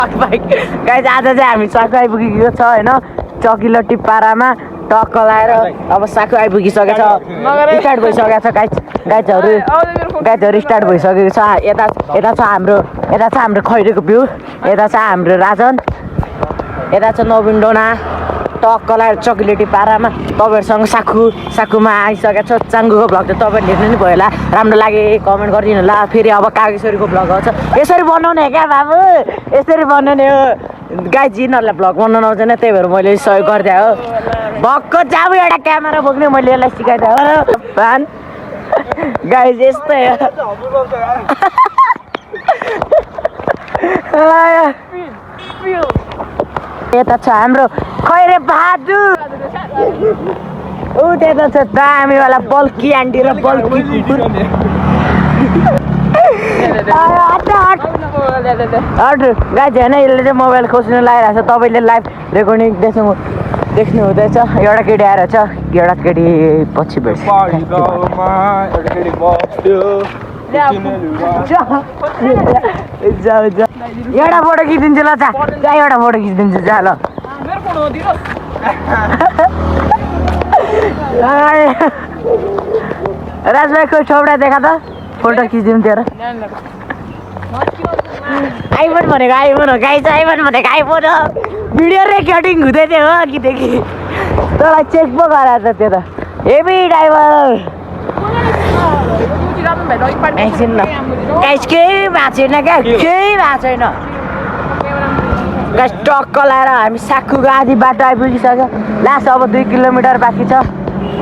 guys आज चाहिँ हामी साकु आइपुगेको छ होइन चकिलो पारामा टक्क लाएर अब साकु आइपुगिसकेको छ स्टार्ट भइसकेको छ गाइजहरू स्टार्ट भइसकेको छ यता छ हाम्रो खैरेको भ्यू यता छ हाम्रो राजन यता छ नवीन डोना टक्क लाएर चकिलेटी पारामा तपाईँहरूसँग साकुमा आइसकेको छ चाङ्गुको भ्लग त तपाईँहरूले हेर्नु नि भयो होला राम्रो लागे कमेन्ट गरिदिनु होला फेरि अब कागेश्वरीको भ्लग आउँछ यसरी बनाउने क्या बाबु यसरी बनाउने हो गाइज यिनीहरूलाई भ्लग बनाउनु आउँदैन त्यही भएर मैले सहयोग गरिदिएँ हो भक्क जाबु एउटा क्यामेरा बोक्ने मैले यसलाई सिकाइदिएँ हो भान गाइज यस्तै हो यता छ हाम्रो खैरे बहादुर ऊ त्यता छ दामीवाला बल्की आन्टी र बल्की कुकुर हजुर गाइज होइन यसले चाहिँ मोबाइल खोज्नु लगाइरहेको छ तपाईँले लाइभ रेकर्डिङ देख्नु हुँदैछ एउटा केटी आएर छ एउटा केटी पछि भेट्छ एउटा फोटो खिचिदिन्छु ल एउटा फोटो खिचिदिन्छु जा ल राजभाइ कोही छोपडा देखा त फोटो खिचिदिउँ तेरो आइफोन भनेको आइफोन हो गाइज आइफोन भनेको आइफोन हो भिडियो रेकर्डिङ हुँदै थियो हो अघिदेखि तँलाई चेक पो गराएको छ त्यो त हेभी ड्राइभर एकछिन न गाइज केही भएको छैन क्या केही भएको छैन गाइज टक्क लाएर हामी साकुको आधी बाटो आइपुगिसक्यो लास्ट अब 2 किलोमिटर बाँकी छ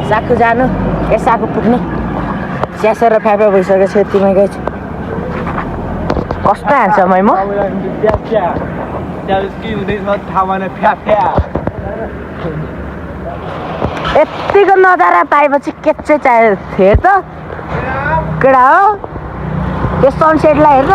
साकु जानु साकु पुग्नु स्यासेर फ्याफा भइसकेको छ यतिमै गाइज कस्तो ह्यान्डसम है म यतिको नजारा पाएपछि के चाहिँ चाहियो थियो त केटा हो त्यो सनसेटलाई हेर्न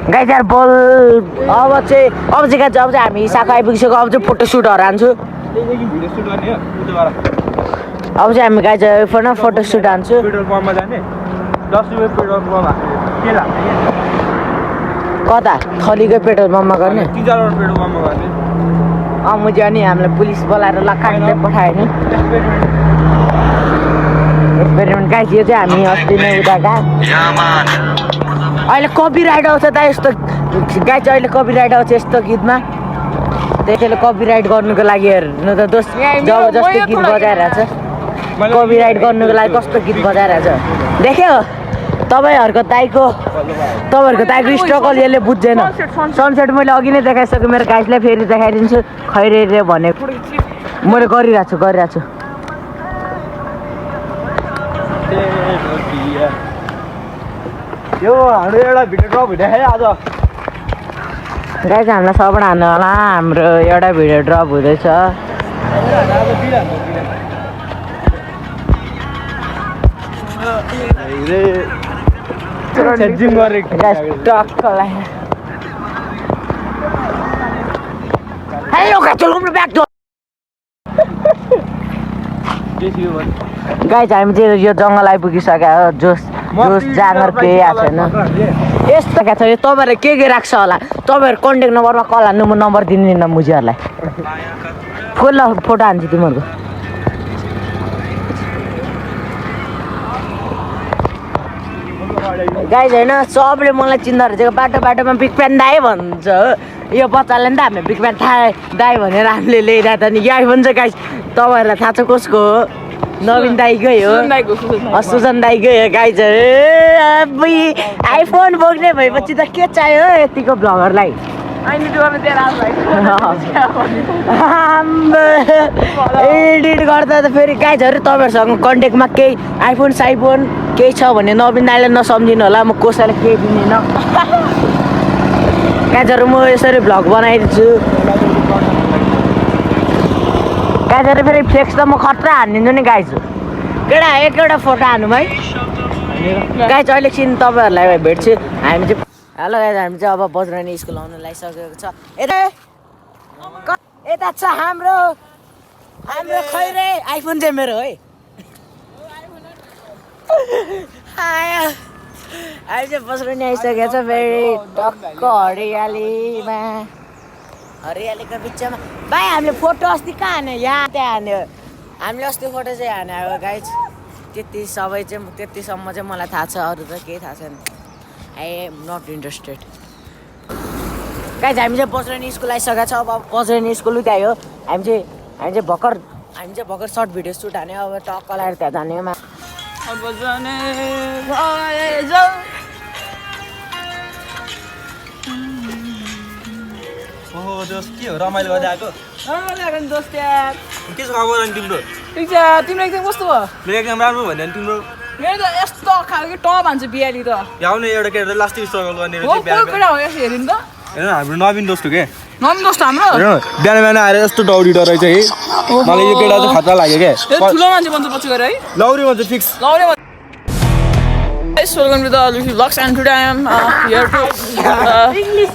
गाइज यार बल अब चाहिँ हामी साकु आइपुगिसक्यो अब चाहिँ फोटोसुटहरू हान्छु अब चाहिँ हामी गाइज फोटोसुट हान्छु कता थलीकै पेट्रोल पम्पमा गर्ने मुझे अनि हामीलाई पुलिस बोलाएर लक्काटे पठायो नि एक्सपेरिमेन्ट गाइज यो चाहिँ हामी अस्ति नै उता गएको अहिले कपिराइट आउँछ त यस्तो गाइज अहिले कपिराइट आउँछ यस्तो गीतमा त्यसैले कपिराइट गर्नुको लागि हेर्नु त दोस्त जबरजस्ती गीत बजाइरहेछ कपिराइट गर्नुको लागि कस्तो गीत बजाइरहेछ देख्यो तपाईँहरूको दाइको स्ट्रगल यसले बुझ्दैन सनसेट मैले अघि नै देखाइसकेँ मेरो गाइजलाई फेरि देखाइदिन्छु खैरे भनेको मैले गरिरहेको छु यो हाम्रो एउटा भिडियो ड्रप हुँदै है आज गाइज हामीलाई सबैबाट हान्नु होला हाम्रो एउटा भिडियो ड्रप हुँदैछ गाइज हामी चाहिँ यो जङ्गल आइपुगिसक्यो हो जोस जाँगर केही आएको छैन यस्तो क्या छ यो तपाईँहरूले के राख्छ होला तपाईँहरू कन्ट्याक्ट नम्बरमा कल हान्नु म नम्बर दिनु न मुझीहरूलाई फुल फोटो हान्छु तिमीहरूको गाइज होइन सबले मलाई चिन्दा रहेछ बाटोमा बिग फ्यान दाई भन्छ हो यो बच्चाले नि त हामीले बिग फ्यान दाई भनेर हामीले ल्याइरहेको त नि यो आइफोन चाहिँ गाइज तपाईँहरूलाई थाहा छ कसको हो नवीन दाईकै हो सुजन दाईकै हो गाइजहरू आइफोन बोक्ने भएपछि त के चाहियो यतिको भ्लगरलाई एडिट गर्दा त फेरि गाइजहरू तपाईँहरूसँग कन्ट्याक्टमा केही आइफोन साइफोन केही छ भने नवीन दाईले नसम्झिनु होला म कसैलाई केही दिँदिनँ गाइजहरू म यसरी भ्लग बनाइदिन्छु गाइजहरू फेरि फ्लेक्स त म खतरा हानिदिन्छु नि गाइज केटा एकवटा फोटो हान्नु भाइ गाइज अहिले एकछिन तपाईँहरूलाई भेट्छु हामी चाहिँ हेलो गाइज हामी चाहिँ अब बज्रानी स्कुल आउनु लागिसकेको छ यता छ हाम्रो हाम्रो खै रे आइफोन चाहिँ मेरो है आयो अहिले चाहिँ बस्नु नि आइसकेको छ फेरि टक्क हरियालीमा हरियालीको बिचमा भाइ हामीले फोटो अस्ति कहाँ हान्यो यहाँ त्यहाँ हान्यो हामीले अस्ति फोटो चाहिँ हान्यो अब गाइज त्यति सबै चाहिँ त्यतिसम्म चाहिँ मलाई थाहा छ अरू त केही थाहा छैन I am not interested guys हामी चाहिँ बज्रेनी स्कुल आइसकेको छ अब बज्रेनी स्कुल त्यही हो हामी चाहिँ भर्खर सर्ट भिडियो सुट हान्यो अब टक्क लगाएर त्यहाँ जाने ओहो दोस्त के हो रमाइलो गर्दै आएको नि दोस्त यार के छ खबर अनि तिम्रो ठिक छ तिम्रो एक्जाम कस्तो भयो मेरो एकदम राम्रो भन्यो नि तिम्रो मेरो त यस्तो खालको टप भन्छ बिहाली त भ्याउने एउटा केटा लास्ट स्ट्रगल गर्ने हो कोही केटा हो यसो हेरिन् त हेर्नु हाम्रो नवीन दोस्त हो के नवीन दोस्त हाम्रो हेर्नु बिहान बिहान आएर यस्तो दौडी रहेछ है मलाई यो केटा चाहिँ खतरा लाग्यो क्या ठुलो मान्छे बन्छ पछि गएर है लौरी भन्छ fix लौरे Guys, welcome to the Luffy Vlogs and today I am here to English